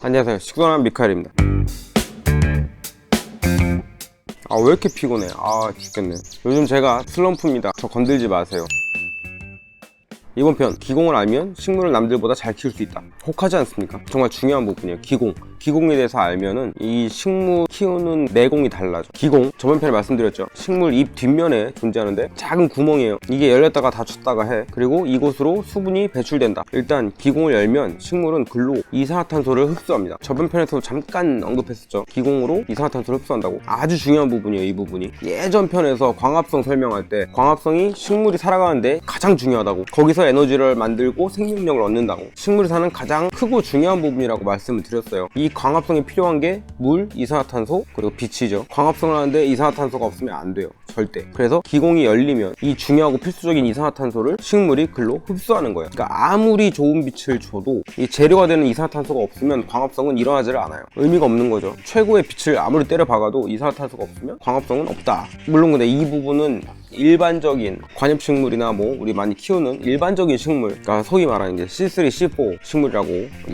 안녕하세요. 식선한 미카엘입니다. 왜 이렇게 피곤해? 죽겠네. 요즘 제가 슬럼프입니다. 저 건들지 마세요. 이번 편, 기공을 알면 식물을 남들보다 잘 키울 수 있다. 혹하지 않습니까? 정말 중요한 부분이에요. 기공에 대해서 알면은 이 식물 키우는 내공이 달라져. 기공, 저번 편에 말씀드렸죠. 식물 잎 뒷면에 존재하는데 작은 구멍이에요. 이게 열렸다가 닫혔다가 해. 그리고 이곳으로 수분이 배출된다. 일단 기공을 열면 식물은 글로 이산화탄소를 흡수합니다. 저번 편에서 잠깐 언급했었죠. 기공으로 이산화탄소를 흡수한다고. 아주 중요한 부분이에요. 이 부분이. 예전 편에서 광합성 설명할 때 광합성이 식물이 살아가는데 가장 중요하다고. 거기서 에너지를 만들고 생명력을 얻는다고. 식물이 사는 가장 크고 중요한 부분이라고 말씀을 드렸어요. 이 광합성이 필요한 게 물, 이산화탄소, 그리고 빛이죠. 광합성을 하는데 이산화탄소가 없으면 안 돼요. 절대. 그래서 기공이 열리면 이 중요하고 필수적인 이산화탄소를 식물이 글로 흡수하는 거예요. 그러니까 아무리 좋은 빛을 줘도 이 재료가 되는 이산화탄소가 없으면 광합성은 일어나지를 않아요. 의미가 없는 거죠. 최고의 빛을 아무리 때려 박아도 이산화탄소가 없으면 광합성은 없다. 물론 근데 이 부분은 일반적인 관엽식물이나 우리 많이 키우는 일반적인 식물, 그러니까 소위 말하는 이제 C3, C4 식물이라고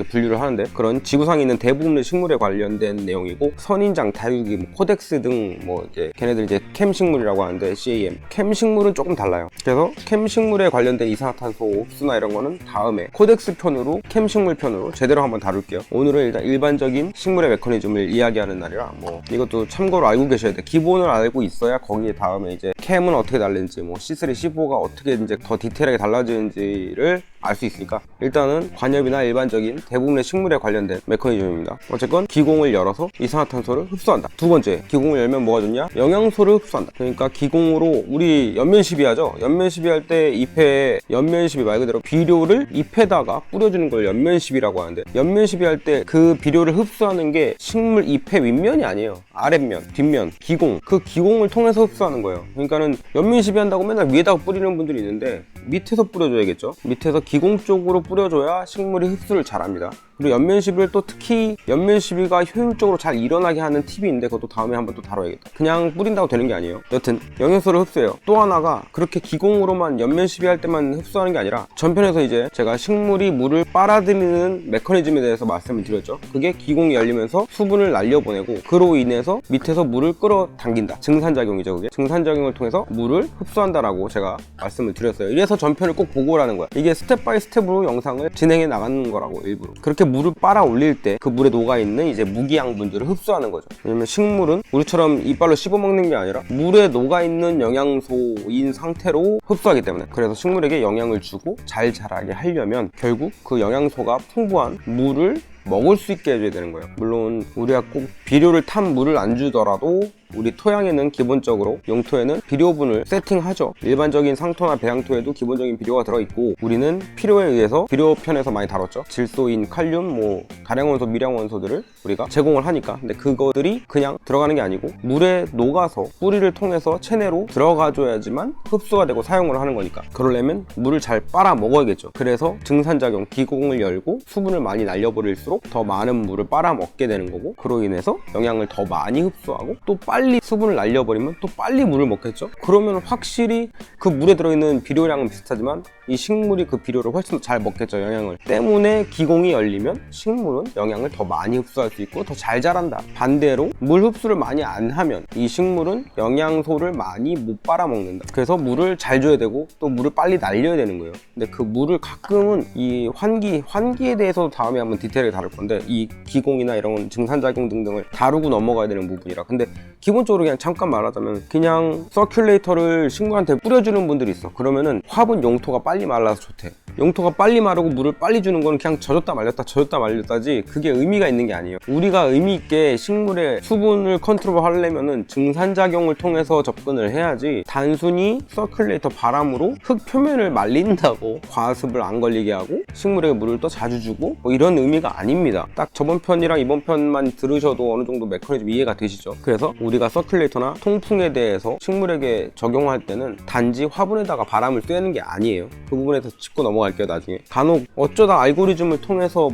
분류를 하는데, 그런 지구상에 있는 대부분의 식물에 관련된 내용이고, 선인장, 다육이, 코덱스 등 이제 걔네들 이제 캠식물이라고 하는데, CAM 캠식물은 조금 달라요. 그래서 캠식물에 관련된 이산화탄소 흡수나 이런 거는 다음에 코덱스 편으로, 캠식물 편으로 제대로 한번 다룰게요. 오늘은 일단 일반적인 식물의 메커니즘을 이야기하는 날이라 이것도 참고로 알고 계셔야 돼. 기본을 알고 있어야 거기에 다음에 이제 캠은 어떻게 다른지, C3, C4가 어떻게 이제 더 디테일하게 달라지는지를 알 수 있으니까, 일단은 관엽이나 일반적인 대부분의 식물에 관련된 메커니즘입니다. 어쨌건 기공을 열어서 이산화탄소를 흡수한다. 두 번째, 기공을 열면 뭐가 좋냐? 영양소를 흡수한다. 그러니까 기공으로 우리 연면시비하죠. 연면시비할 때 잎에 연면시비 말 그대로 비료를 잎에다가 뿌려주는 걸 연면시비라고 하는데, 연면시비할 때 그 비료를 흡수하는 게 식물 잎의 윗면이 아니에요. 아랫면, 뒷면, 기공. 그 기공을 통해서 흡수하는 거예요. 그러니까는 연면시비 한다고 맨날 위에다가 뿌리는 분들이 있는데, 밑에서 뿌려줘야겠죠. 밑에서 기공 쪽으로 뿌려줘야 식물이 흡수를 잘합니다. 그리고 연면시비를 또 특히 연면시비가 효율적으로 잘 일어나게 하는 팁이 있는데, 그것도 다음에 한번 또 다뤄야겠다. 그냥 뿌린다고 되는 게 아니에요. 여튼 영양소를 흡수해요. 또 하나가 그렇게 기공으로만 연면시비 할 때만 흡수하는 게 아니라, 전편에서 이제 제가 식물이 물을 빨아들이는 메커니즘에 대해서 말씀을 드렸죠. 그게 기공이 열리면서 수분을 날려보내고, 그로 인해서 밑에서 물을 끌어당긴다. 증산작용이죠. 그게 증산작용을 통해서 물을 흡수한다라고 제가 말씀을 드렸어요. 이래서 전편을 꼭 보고 오라는 거야. 이게 스텝 바이 스텝으로 영상을 진행해 나가는 거라고. 일부러 그렇게 물을 빨아 올릴 때 그 물에 녹아있는 이제 무기양분들을 흡수하는 거죠. 왜냐면 식물은 우리처럼 이빨로 씹어먹는 게 아니라 물에 녹아있는 영양소인 상태로 흡수하기 때문에, 그래서 식물에게 영양을 주고 잘 자라게 하려면 결국 그 영양소가 풍부한 물을 먹을 수 있게 해줘야 되는 거예요. 물론 우리가 꼭 비료를 탄 물을 안 주더라도 우리 토양에는 기본적으로, 용토에는 비료분을 세팅하죠. 일반적인 상토나 배양토에도 기본적인 비료가 들어있고, 우리는 필요에 의해서 비료 편에서 많이 다뤘죠. 질소인 칼륨, 다량원소, 미량원소들을 우리가 제공을 하니까. 근데 그것들이 그냥 들어가는 게 아니고 물에 녹아서 뿌리를 통해서 체내로 들어가줘야지만 흡수가 되고 사용을 하는 거니까, 그러려면 물을 잘 빨아 먹어야겠죠. 그래서 증산작용, 기공을 열고 수분을 많이 날려버릴수록 더 많은 물을 빨아 먹게 되는 거고, 그로 인해서 영양을 더 많이 흡수하고, 또 빨리 수분을 날려버리면 또 빨리 물을 먹겠죠. 그러면 확실히 그 물에 들어있는 비료량은 비슷하지만 이 식물이 그 비료를 훨씬 더 잘 먹겠죠. 영양을. 때문에 기공이 열리면 식물은 영양을 더 많이 흡수할 수 있고 더 잘 자란다. 반대로 물 흡수를 많이 안 하면 이 식물은 영양소를 많이 못 빨아먹는다. 그래서 물을 잘 줘야 되고 또 물을 빨리 날려야 되는 거예요. 근데 그 물을 가끔은 이 환기에 대해서도 다음에 한번 디테일하게 다룰 건데, 이 기공이나 이런 증산작용 등등을 다루고 넘어가야 되는 부분이라. 근데 기본적으로 그냥 잠깐 말하자면, 그냥 서큘레이터를 식물한테 뿌려주는 분들이 있어. 그러면은 화분 용토가 빨리 말라서 좋대. 용토가 빨리 마르고 물을 빨리 주는 건 그냥 젖었다 말렸다지 그게 의미가 있는 게 아니에요. 우리가 의미 있게 식물의 수분을 컨트롤 하려면은 증산작용을 통해서 접근을 해야지, 단순히 서큘레이터 바람으로 흙 표면을 말린다고 과습을 안 걸리게 하고 식물에게 물을 더 자주 주고 이런 의미가 아닙니다. 딱 저번 편이랑 이번 편만 들으셔도 어느 정도 메커니즘 이해가 되시죠? 그래서 우리가 서큘레이터나 통풍에 대해서 식물에게 적용할 때는 단지 화분에다가 바람을 쐬는 게 아니에요. 그 부분에서 짚고 넘어갈게요. 나중에 간혹 어쩌다 알고리즘을 통해서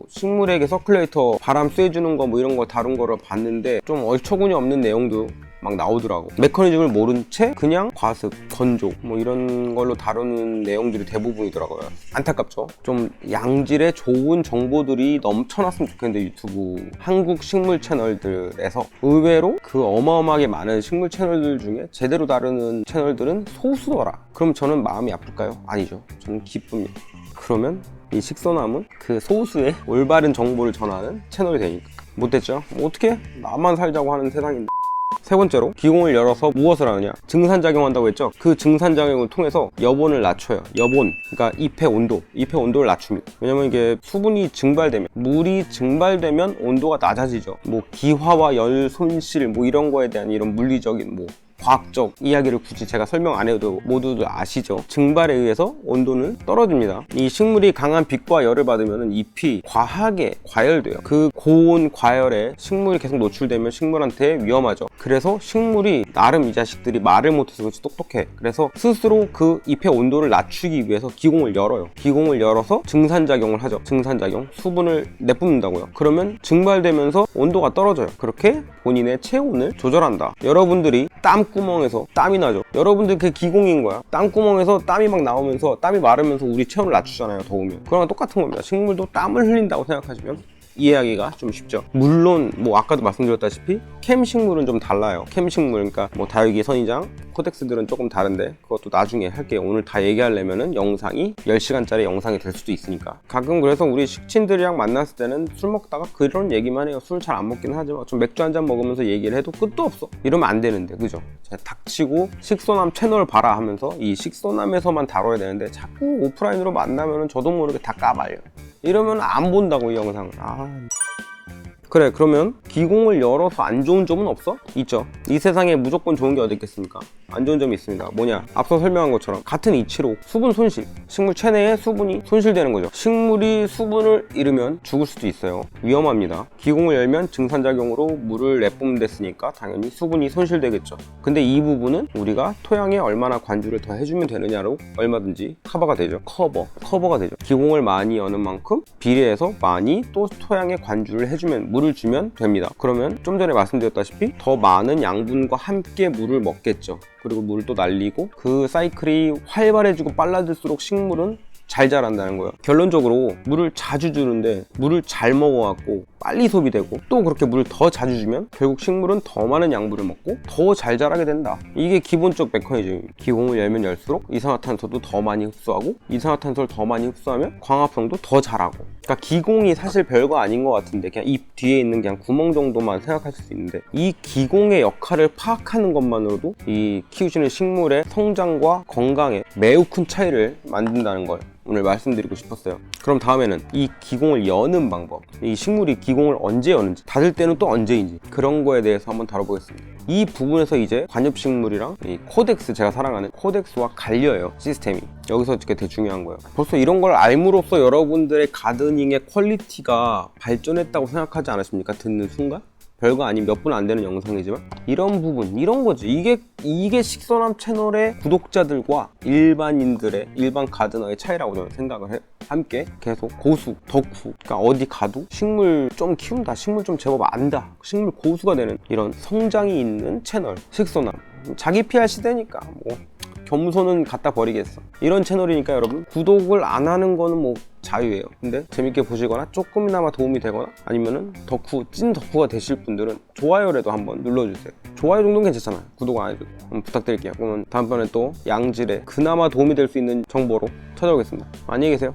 식물에게 서큘레이터 바람 쐬주는 거 이런 거 다룬 거를 봤는데, 좀 얼처구니 없는 내용도 막 나오더라고. 메커니즘을 모른 채 그냥 과습, 건조 뭐 이런 걸로 다루는 내용들이 대부분이더라고요. 안타깝죠. 좀 양질의 좋은 정보들이 넘쳐났으면 좋겠는데 유튜브 한국 식물 채널들에서 의외로 그 어마어마하게 많은 식물 채널들 중에 제대로 다루는 채널들은 소수더라. 그럼 저는 마음이 아플까요? 아니죠. 저는 기쁩니다. 그러면 이 식소남은 그 소수의 올바른 정보를 전하는 채널이 되니까. 못됐죠? 뭐 어떻게? 나만 살자고 하는 세상인데. 세 번째로, 기공을 열어서 무엇을 하느냐? 증산작용한다고 했죠? 그 증산작용을 통해서 여본을 낮춰요. 여본, 그러니까 잎의 온도를 낮춥니다. 왜냐면 이게 수분이 증발되면, 물이 증발되면 온도가 낮아지죠. 뭐 기화와 열 손실 뭐 이런 거에 대한 이런 물리적인 뭐 과학적 이야기를 굳이 제가 설명 안 해도 모두들 아시죠? 증발에 의해서 온도는 떨어집니다. 이 식물이 강한 빛과 열을 받으면 잎이 과하게 과열돼요. 그 고온 과열에 식물이 계속 노출되면 식물한테 위험하죠. 그래서 식물이 나름 이 자식들이 말을 못해서 그렇지 똑똑해. 그래서 스스로 그 잎의 온도를 낮추기 위해서 기공을 열어요. 기공을 열어서 증산작용을 하죠. 증산작용, 수분을 내뿜는다고요. 그러면 증발되면서 온도가 떨어져요. 그렇게 본인의 체온을 조절한다. 여러분들이 땀구멍에서 땀이 나죠. 여러분들 그 기공인 거야. 땀구멍에서 땀이 막 나오면서 땀이 마르면서 우리 체온을 낮추잖아요. 더우면. 그거랑 똑같은 겁니다. 식물도 땀을 흘린다고 생각하시면 이해하기가 좀 쉽죠. 물론 뭐 아까도 말씀드렸다시피 캠식물은 좀 달라요. 캠식물, 그러니까 뭐 다육이, 선인장, 코덱스들은 조금 다른데 그것도 나중에 할게요. 오늘 다 얘기하려면은 영상이 10시간짜리 영상이 될 수도 있으니까. 가끔 그래서 우리 식친들이랑 만났을 때는 술 먹다가 그런 얘기만 해요. 술 잘 안 먹긴 하지만 좀 맥주 한잔 먹으면서 얘기를 해도 끝도 없어. 이러면 안 되는데, 그죠? 닥치고 식소남 채널 봐라 하면서 이 식소남에서만 다뤄야 되는데 자꾸 오프라인으로 만나면은 저도 모르게 다 까발려. 이러면 안 본다고, 이 영상을. 그래, 그러면 기공을 열어서 안 좋은 점은 없어? 있죠. 이 세상에 무조건 좋은 게 어디 있겠습니까? 안 좋은 점이 있습니다. 뭐냐? 앞서 설명한 것처럼 같은 이치로 수분 손실, 식물 체내에 수분이 손실되는 거죠. 식물이 수분을 잃으면 죽을 수도 있어요. 위험합니다. 기공을 열면 증산작용으로 물을 내뿜댔으니까 당연히 수분이 손실되겠죠. 근데 이 부분은 우리가 토양에 얼마나 관주를 더 해주면 되느냐로 얼마든지 커버가 되죠. 커버가 되죠. 기공을 많이 여는 만큼 비례해서 많이 또 토양에 관주를 해주면, 물을 주면 됩니다. 그러면 좀 전에 말씀드렸다시피 더 많은 양분과 함께 물을 먹겠죠. 그리고 물을 또 날리고 그 사이클이 활발해지고 빨라질수록 식물은 잘 자란다는 거예요. 결론적으로 물을 자주 주는데 물을 잘 먹어갖고 빨리 소비되고 또 그렇게 물을 더 자주 주면 결국 식물은 더 많은 양분을 먹고 더 잘 자라게 된다. 이게 기본적 메커니즘입니다. 기공을 열면 열수록 이산화탄소도 더 많이 흡수하고 이산화탄소를 더 많이 흡수하면 광합성도 더 자라고. 그러니까 기공이 사실 별거 아닌 것 같은데 그냥 잎 뒤에 있는 그냥 구멍 정도만 생각하실 수 있는데 이 기공의 역할을 파악하는 것만으로도 이 키우시는 식물의 성장과 건강에 매우 큰 차이를 만든다는 걸 오늘 말씀드리고 싶었어요. 그럼 다음에는 이 기공을 여는 방법, 이 식물이 기공을 언제 여는지, 닫을 때는 또 언제인지 그런 거에 대해서 한번 다뤄보겠습니다. 이 부분에서 이제 관엽식물이랑 이 코덱스, 제가 사랑하는 코덱스와 갈려요. 시스템이 여기서 되게 중요한 거예요. 벌써 이런 걸 알므로써 여러분들의 가드닝의 퀄리티가 발전했다고 생각하지 않으십니까? 듣는 순간? 별거 아닌 몇 분 안 되는 영상이지만 이런 부분, 이런 거지. 이게 식소남 채널의 구독자들과 일반인들의, 일반 가드너의 차이라고 저는 생각을 해요. 함께 계속 고수, 덕후, 그러니까 어디 가도 식물 좀 키운다, 식물 좀 제법 안다, 식물 고수가 되는 이런 성장이 있는 채널 식소남. 자기 PR 시대니까 뭐 겸손은 갖다 버리겠어. 이런 채널이니까 여러분 구독을 안 하는 거는 뭐 자유예요. 근데 재밌게 보시거나 조금이나마 도움이 되거나 아니면은 덕후, 찐 덕후가 되실 분들은 좋아요라도 한번 눌러주세요. 좋아요 정도는 괜찮잖아요. 구독 안 해도. 부탁드릴게요. 그러면 다음번에 또 양질의 그나마 도움이 될 수 있는 정보로 찾아오겠습니다. 안녕히 계세요.